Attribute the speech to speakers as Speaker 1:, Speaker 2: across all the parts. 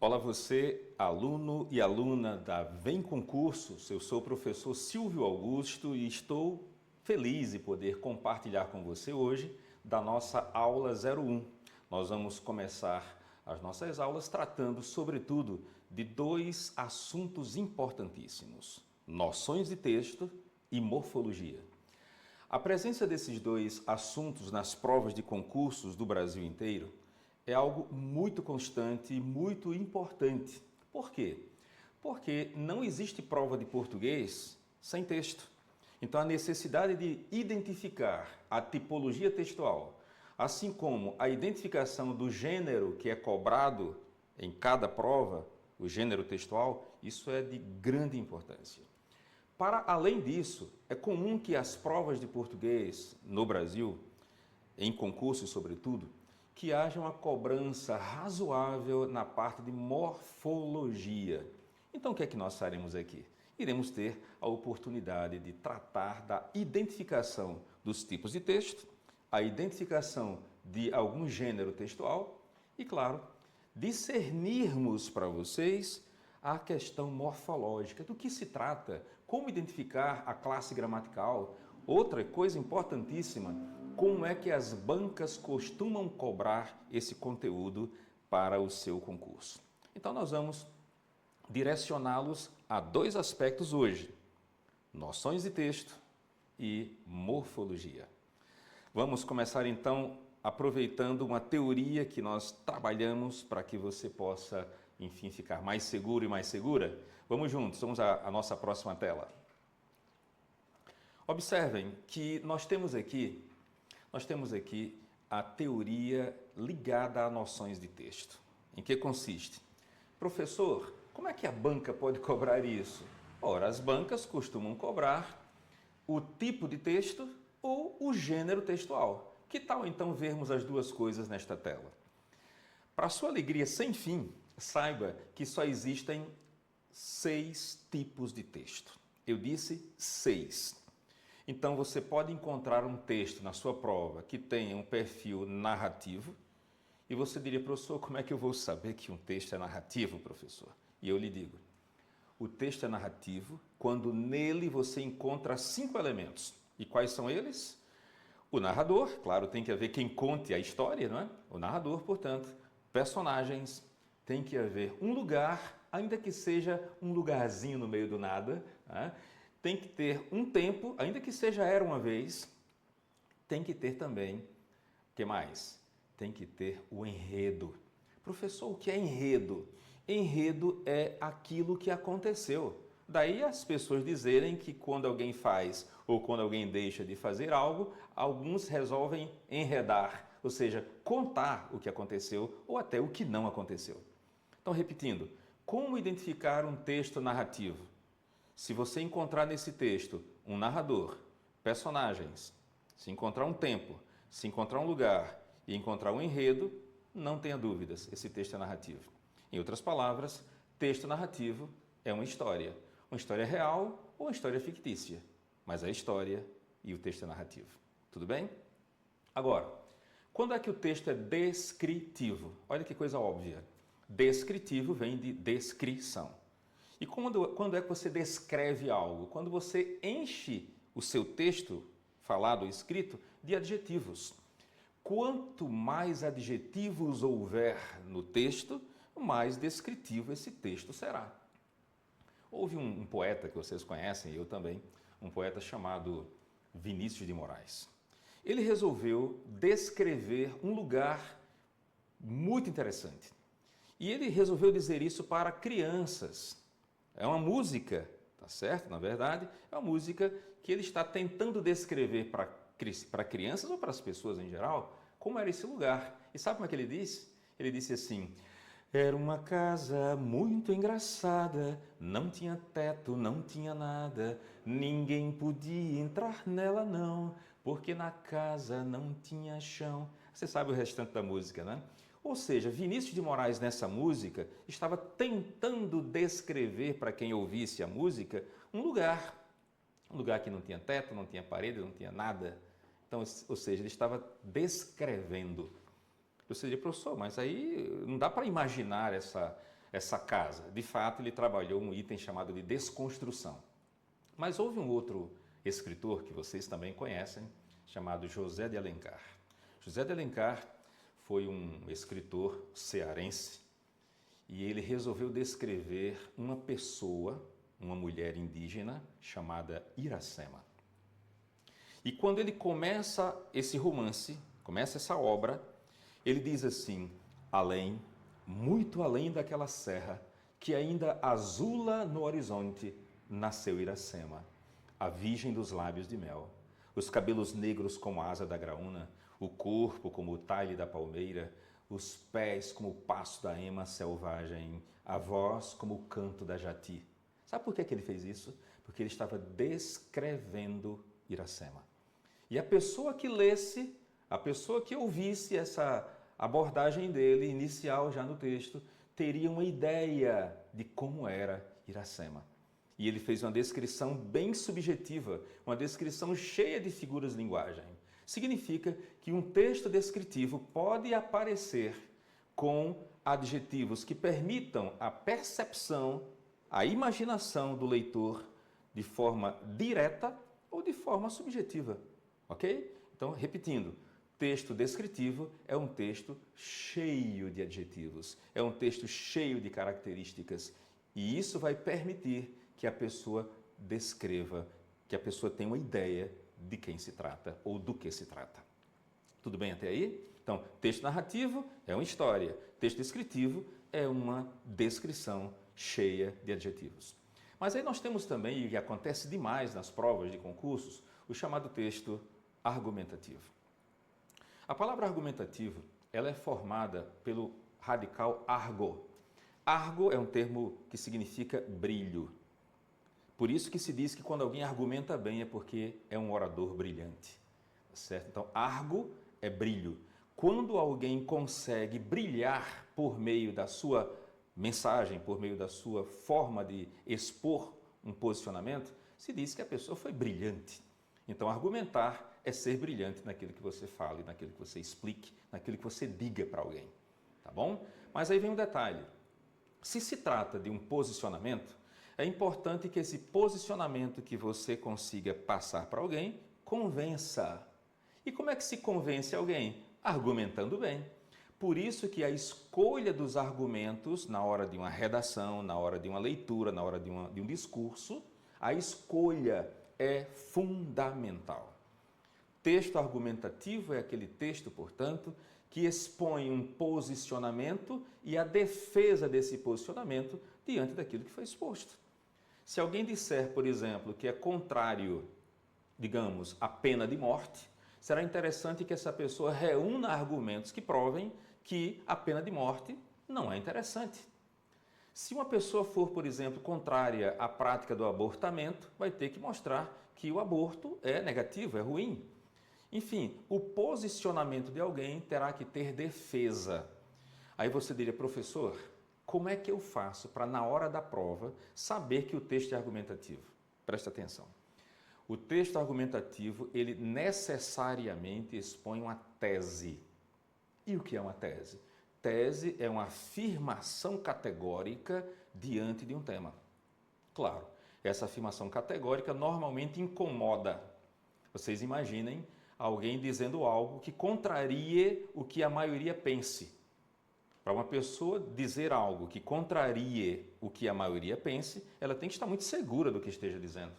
Speaker 1: Olá você, aluno e aluna da Vem Concursos. Eu sou o professor Silvio Augusto e estou feliz de poder compartilhar com você hoje da nossa aula 01. Nós vamos começar as nossas aulas tratando, sobretudo, de dois assuntos importantíssimos: noções de texto e morfologia. A presença desses dois assuntos nas provas de concursos do Brasil inteiro é algo muito constante e muito importante. Por quê? Porque não existe prova de português sem texto. Então, a necessidade de identificar a tipologia textual, assim como a identificação do gênero que é cobrado em cada prova, o gênero textual, isso é de grande importância. Para além disso, é comum que as provas de português no Brasil, em concursos sobretudo, que haja uma cobrança razoável na parte de morfologia. Então, o que é que nós faremos aqui? Iremos ter a oportunidade de tratar da identificação dos tipos de texto, a identificação de algum gênero textual e, claro, discernirmos para vocês a questão morfológica, do que se trata, como identificar a classe gramatical. Outra coisa importantíssima, como é que as bancas costumam cobrar esse conteúdo para o seu concurso. Então, nós vamos direcioná-los a dois aspectos hoje: noções de texto e morfologia. Vamos começar então aproveitando uma teoria que nós trabalhamos para que você possa, enfim, ficar mais seguro e mais segura. Vamos juntos, vamos à nossa próxima tela. Observem que nós temos aqui a teoria ligada a noções de texto. Em que consiste? Professor, como é que a banca pode cobrar isso? Ora, as bancas costumam cobrar o tipo de texto ou o gênero textual. Que tal então vermos as duas coisas nesta tela? Para sua alegria sem fim, saiba que só existem 6 tipos de texto. Eu disse 6. Então, você pode encontrar um texto na sua prova que tenha um perfil narrativo e você diria: professor, como é que eu vou saber que um texto é narrativo, professor? E eu lhe digo: o texto é narrativo quando nele você encontra 5 elementos. E quais são eles? O narrador, claro, tem que haver quem conte a história, não é? O narrador, portanto, personagens, tem que haver um lugar, ainda que seja um lugarzinho no meio do nada, né? Tem que ter um tempo, ainda que seja era uma vez. Tem que ter também, o que mais? Tem que ter o enredo. Professor, o que é enredo? Enredo é aquilo que aconteceu. Daí as pessoas dizerem que quando alguém faz ou quando alguém deixa de fazer algo, alguns resolvem enredar, ou seja, contar o que aconteceu ou até o que não aconteceu. Então, repetindo, como identificar um texto narrativo? Se você encontrar nesse texto um narrador, personagens, se encontrar um tempo, se encontrar um lugar e encontrar um enredo, não tenha dúvidas, esse texto é narrativo. Em outras palavras, texto narrativo é uma história real ou uma história fictícia, mas é história e o texto é narrativo. Tudo bem? Agora, quando é que o texto é descritivo? Olha que coisa óbvia. Descritivo vem de descrição. E quando é que você descreve algo? Quando você enche o seu texto, falado ou escrito, de adjetivos. Quanto mais adjetivos houver no texto, mais descritivo esse texto será. Houve um poeta que vocês conhecem, eu também, um poeta chamado Vinícius de Moraes. Ele resolveu descrever um lugar muito interessante. E ele resolveu dizer isso para crianças. É uma música, tá certo? Na verdade, é uma música que ele está tentando descrever para crianças ou para as pessoas em geral, como era esse lugar. E sabe como é que ele disse? Ele disse assim: era uma casa muito engraçada, não tinha teto, não tinha nada, ninguém podia entrar nela não, porque na casa não tinha chão. Você sabe o restante da música, né? Ou seja, Vinícius de Moraes nessa música estava tentando descrever para quem ouvisse a música um lugar que não tinha teto, não tinha parede, não tinha nada. Então, ou seja, ele estava descrevendo. Você diria: professor, mas aí não dá para imaginar essa casa? De fato, ele trabalhou um item chamado de desconstrução. Mas houve um outro escritor que vocês também conhecem, chamado José de Alencar. José de Alencar foi um escritor cearense e ele resolveu descrever uma pessoa, uma mulher indígena chamada Iracema. E quando ele começa esse romance, começa essa obra, ele diz assim: além, muito além daquela serra que ainda azula no horizonte, nasceu Iracema, a virgem dos lábios de mel, os cabelos negros como a asa da graúna, o corpo como o talhe da palmeira, os pés como o passo da ema selvagem, a voz como o canto da jati. Sabe por que ele fez isso? Porque ele estava descrevendo Iracema. E a pessoa que lesse, a pessoa que ouvisse essa abordagem dele, inicial já no texto, teria uma ideia de como era Iracema. E ele fez uma descrição bem subjetiva, uma descrição cheia de figuras de linguagem. Significa que um texto descritivo pode aparecer com adjetivos que permitam a percepção, a imaginação do leitor de forma direta ou de forma subjetiva. Ok? Então, repetindo, texto descritivo é um texto cheio de adjetivos, é um texto cheio de características e isso vai permitir que a pessoa descreva, que a pessoa tenha uma ideia de quem se trata ou do que se trata. Tudo bem até aí? Então, texto narrativo é uma história, texto descritivo é uma descrição cheia de adjetivos. Mas aí nós temos também, e que acontece demais nas provas de concursos, o chamado texto argumentativo. A palavra argumentativo, ela é formada pelo radical argo. Argo é um termo que significa brilho. Por isso que se diz que quando alguém argumenta bem é porque é um orador brilhante, certo? Então, argo é brilho. Quando alguém consegue brilhar por meio da sua mensagem, por meio da sua forma de expor um posicionamento, se diz que a pessoa foi brilhante. Então, argumentar é ser brilhante naquilo que você fale, naquilo que você explique, naquilo que você diga para alguém, tá bom? Mas aí vem um detalhe. Se se trata de um posicionamento, é importante que esse posicionamento que você consiga passar para alguém convença. E como é que se convence alguém? Argumentando bem. Por isso que a escolha dos argumentos na hora de uma redação, na hora de uma leitura, na hora de um discurso, a escolha é fundamental. Texto argumentativo é aquele texto, portanto, que expõe um posicionamento e a defesa desse posicionamento diante daquilo que foi exposto. Se alguém disser, por exemplo, que é contrário, digamos, à pena de morte, será interessante que essa pessoa reúna argumentos que provem que a pena de morte não é interessante. Se uma pessoa for, por exemplo, contrária à prática do abortamento, vai ter que mostrar que o aborto é negativo, é ruim. Enfim, o posicionamento de alguém terá que ter defesa. Aí você diria, professor, como é que eu faço para, na hora da prova, saber que o texto é argumentativo? Presta atenção. O texto argumentativo, ele necessariamente expõe uma tese. E o que é uma tese? Tese é uma afirmação categórica diante de um tema. Claro, essa afirmação categórica normalmente incomoda. Vocês imaginem alguém dizendo algo que contrarie o que a maioria pense. Para uma pessoa dizer algo que contrarie o que a maioria pense, ela tem que estar muito segura do que esteja dizendo.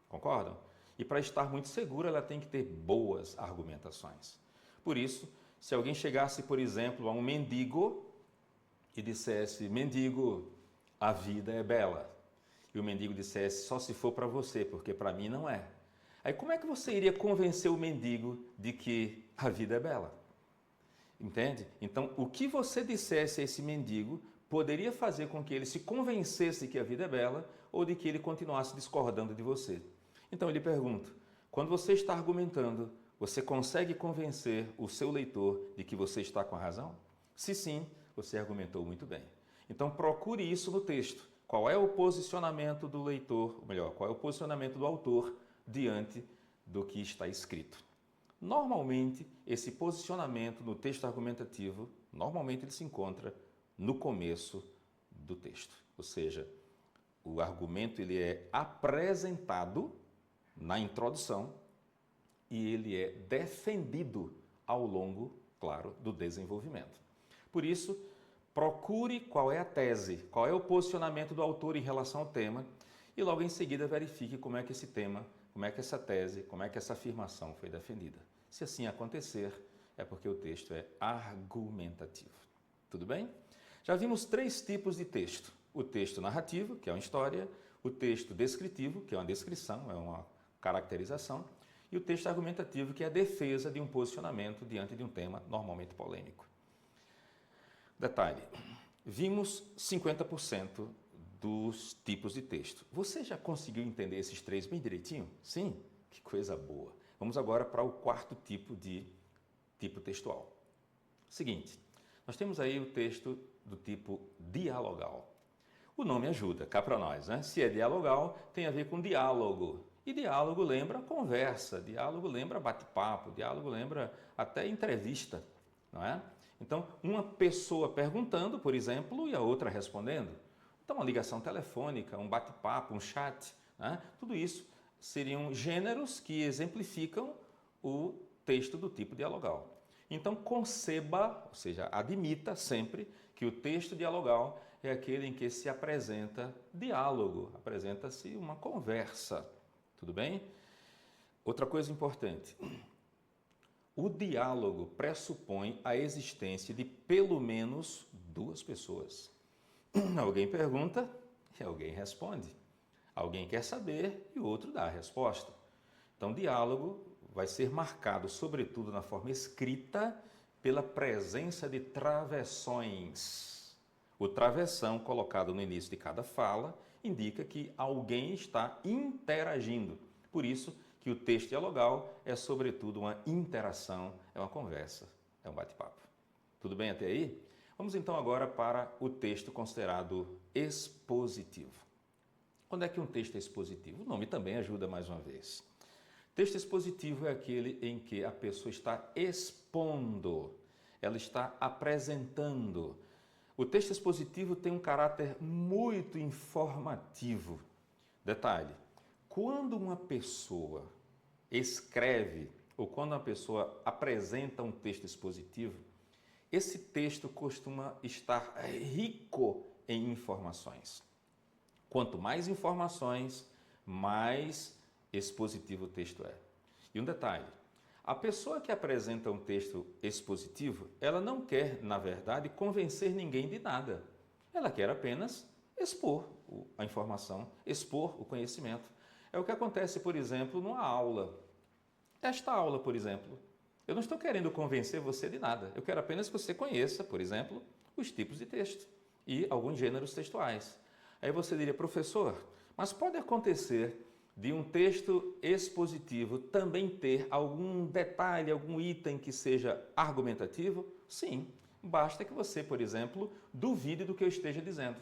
Speaker 1: Concordam? E para estar muito segura, ela tem que ter boas argumentações. Por isso, se alguém chegasse, por exemplo, a um mendigo e dissesse, mendigo, a vida é bela. E o mendigo dissesse, só se for para você, porque para mim não é. Aí como é que você iria convencer o mendigo de que a vida é bela? Entende? Então, o que você dissesse a esse mendigo poderia fazer com que ele se convencesse que a vida é bela ou de que ele continuasse discordando de você. Então, eu lhe pergunto, quando você está argumentando, você consegue convencer o seu leitor de que você está com a razão? Se sim, você argumentou muito bem. Então, procure isso no texto. Qual é o posicionamento do leitor, ou melhor, qual é o posicionamento do autor diante do que está escrito? Normalmente, esse posicionamento no texto argumentativo, normalmente ele se encontra no começo do texto. Ou seja, o argumento ele é apresentado na introdução e ele é defendido ao longo, claro, do desenvolvimento. Por isso, procure qual é a tese, qual é o posicionamento do autor em relação ao tema e logo em seguida verifique como é que esse tema, como é que essa tese, como é que essa afirmação foi defendida. Se assim acontecer, é porque o texto é argumentativo. Tudo bem? Já vimos 3 tipos de texto. O texto narrativo, que é uma história, o texto descritivo, que é uma descrição, é uma caracterização, e o texto argumentativo, que é a defesa de um posicionamento diante de um tema normalmente polêmico. Detalhe, vimos 50% dos tipos de texto. Você já conseguiu entender esses 3 bem direitinho? Sim? Que coisa boa. Vamos agora para o 4º tipo de tipo textual. Seguinte, nós temos aí o texto do tipo dialogal. O nome ajuda, cá para nós, né? Se é dialogal, tem a ver com diálogo. E diálogo lembra conversa, diálogo lembra bate-papo, diálogo lembra até entrevista, não é? Então, uma pessoa perguntando, por exemplo, e a outra respondendo. Então, uma ligação telefônica, um bate-papo, um chat, né? Tudo isso seriam gêneros que exemplificam o texto do tipo dialogal. Então, conceba, ou seja, admita sempre que o texto dialogal é aquele em que se apresenta diálogo, apresenta-se uma conversa. Tudo bem? Outra coisa importante. O diálogo pressupõe a existência de pelo menos 2 pessoas. Alguém pergunta e alguém responde. Alguém quer saber e o outro dá a resposta. Então, diálogo vai ser marcado, sobretudo na forma escrita, pela presença de travessões. O travessão colocado no início de cada fala indica que alguém está interagindo. Por isso que o texto dialogal é, sobretudo, uma interação, é uma conversa, é um bate-papo. Tudo bem até aí? Vamos então agora para o texto considerado expositivo. Quando é que um texto é expositivo? O nome também ajuda mais uma vez. Texto expositivo é aquele em que a pessoa está expondo, ela está apresentando. O texto expositivo tem um caráter muito informativo. Detalhe, quando uma pessoa escreve ou quando uma pessoa apresenta um texto expositivo, esse texto costuma estar rico em informações. Quanto mais informações, mais expositivo o texto é. E um detalhe, a pessoa que apresenta um texto expositivo, ela não quer, na verdade, convencer ninguém de nada. Ela quer apenas expor a informação, expor o conhecimento. É o que acontece, por exemplo, numa aula. Esta aula, por exemplo, eu não estou querendo convencer você de nada. Eu quero apenas que você conheça, por exemplo, os tipos de texto e alguns gêneros textuais. Aí você diria, professor, mas pode acontecer de um texto expositivo também ter algum detalhe, algum item que seja argumentativo? Sim, basta que você, por exemplo, duvide do que eu esteja dizendo.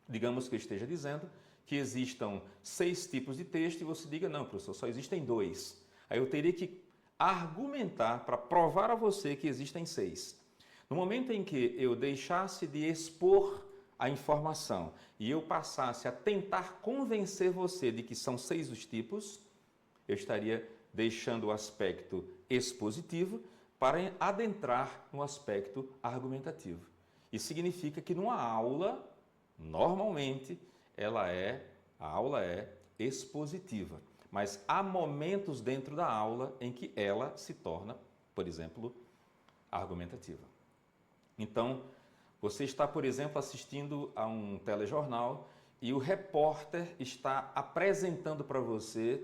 Speaker 1: Digamos que eu esteja dizendo que existam 6 tipos de texto e você diga, não, professor, só existem 2. Aí eu teria que argumentar para provar a você que existem 6. No momento em que eu deixasse de expor a informação e eu passasse a tentar convencer você de que são 6 os tipos, eu estaria deixando o aspecto expositivo para adentrar no aspecto argumentativo. Isso significa que numa aula, normalmente, a aula é expositiva, mas há momentos dentro da aula em que ela se torna, por exemplo, argumentativa. Então, você está, por exemplo, assistindo a um telejornal e o repórter está apresentando para você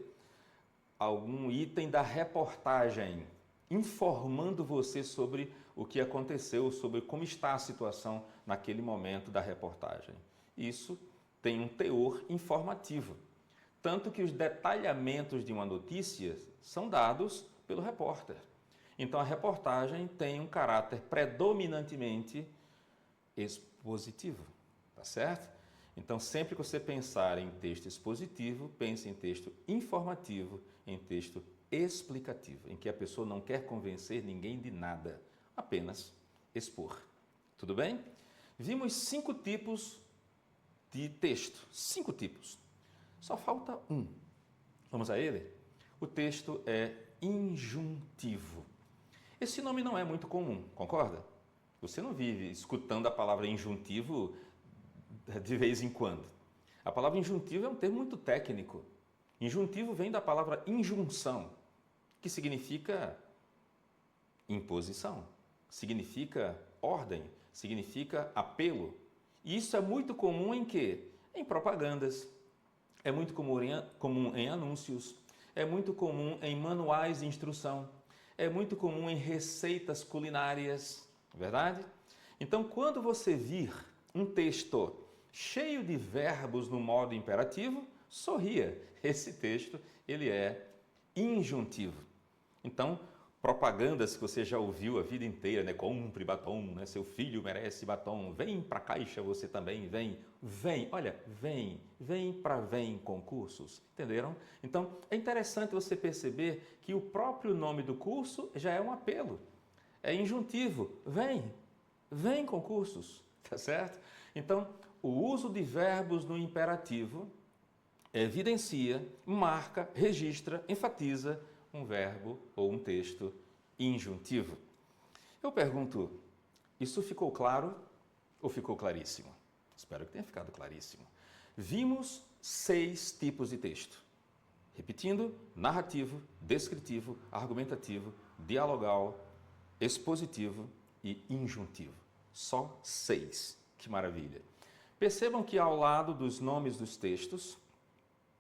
Speaker 1: algum item da reportagem, informando você sobre o que aconteceu, sobre como está a situação naquele momento da reportagem. Isso tem um teor informativo, tanto que os detalhamentos de uma notícia são dados pelo repórter. Então, a reportagem tem um caráter predominantemente expositivo, tá certo? Então, sempre que você pensar em texto expositivo, pense em texto informativo, em texto explicativo, em que a pessoa não quer convencer ninguém de nada, apenas expor. Tudo bem? Vimos 5 tipos de texto, 5 tipos. Só falta um. Vamos a ele? O texto é injuntivo. Esse nome não é muito comum, concorda? Você não vive escutando a palavra injuntivo de vez em quando. A palavra injuntivo é um termo muito técnico. Injuntivo vem da palavra injunção, que significa imposição, significa ordem, significa apelo. E isso é muito comum em quê? Em propagandas, é muito comum em anúncios, é muito comum em manuais de instrução, é muito comum em receitas culinárias, verdade? Então, quando você vir um texto cheio de verbos no modo imperativo, sorria. Esse texto, ele é injuntivo. Então, propagandas que você já ouviu a vida inteira, né? Compre batom, né? Seu filho merece batom, vem para a Caixa você também, vem, olha, vem para concursos, entenderam? Então, é interessante você perceber que o próprio nome do curso já é um apelo, é injuntivo, vem concursos, tá certo? Então, o uso de verbos no imperativo evidencia, marca, registra, enfatiza um verbo ou um texto injuntivo. Eu pergunto, isso ficou claro ou ficou claríssimo? Espero que tenha ficado claríssimo. Vimos 6 tipos de texto. Repetindo, narrativo, descritivo, argumentativo, dialogal, expositivo e injuntivo. Só 6. Que maravilha! Percebam que ao lado dos nomes dos textos,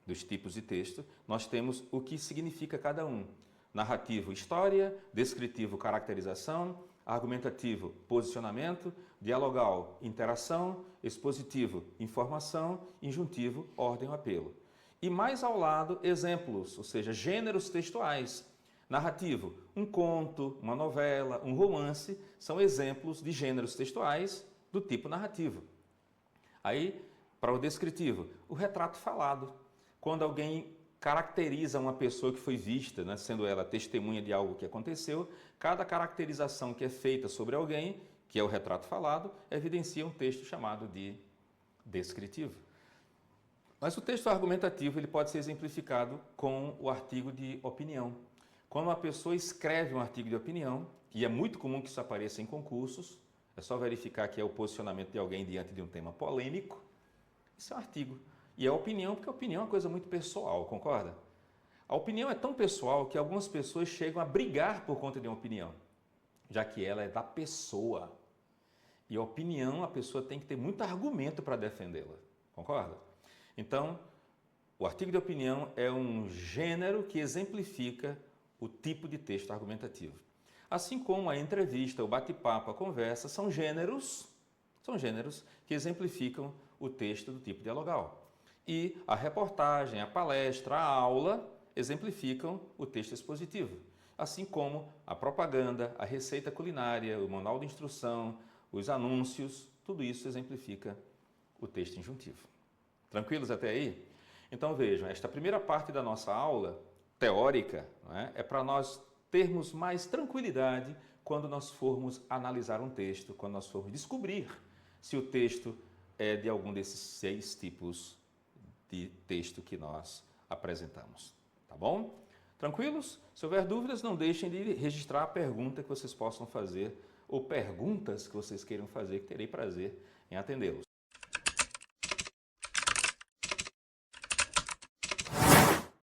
Speaker 1: dos tipos de texto, nós temos o que significa cada um. Narrativo, história, descritivo, caracterização, argumentativo, posicionamento, dialogal, interação, expositivo, informação, injuntivo, ordem ou apelo. E mais ao lado, exemplos, ou seja, gêneros textuais. Narrativo, um conto, uma novela, um romance, são exemplos de gêneros textuais do tipo narrativo. Aí, para o descritivo, o retrato falado. Quando alguém caracteriza uma pessoa que foi vista, né, sendo ela testemunha de algo que aconteceu, cada caracterização que é feita sobre alguém, que é o retrato falado, evidencia um texto chamado de descritivo. Mas o texto argumentativo ele pode ser exemplificado com o artigo de opinião. Quando uma pessoa escreve um artigo de opinião, e é muito comum que isso apareça em concursos, é só verificar que é o posicionamento de alguém diante de um tema polêmico, isso é um artigo. E é opinião, porque a opinião é uma coisa muito pessoal, concorda? A opinião é tão pessoal que algumas pessoas chegam a brigar por conta de uma opinião, já que ela é da pessoa. E a opinião, a pessoa tem que ter muito argumento para defendê-la, concorda? Então, o artigo de opinião é um gênero que exemplifica o tipo de texto argumentativo. Assim como a entrevista, o bate-papo, a conversa, são gêneros que exemplificam o texto do tipo dialogal. E a reportagem, a palestra, a aula exemplificam o texto expositivo. Assim como a propaganda, a receita culinária, o manual de instrução, os anúncios, tudo isso exemplifica o texto injuntivo. Tranquilos até aí? Então vejam, esta primeira parte da nossa aula teórica, né, é para nós termos mais tranquilidade quando nós formos analisar um texto, quando nós formos descobrir se o texto é de algum desses 6 tipos de texto que nós apresentamos. Tá bom? Tranquilos? Se houver dúvidas, não deixem de registrar a pergunta que vocês possam fazer ou perguntas que vocês queiram fazer, que terei prazer em atendê-los.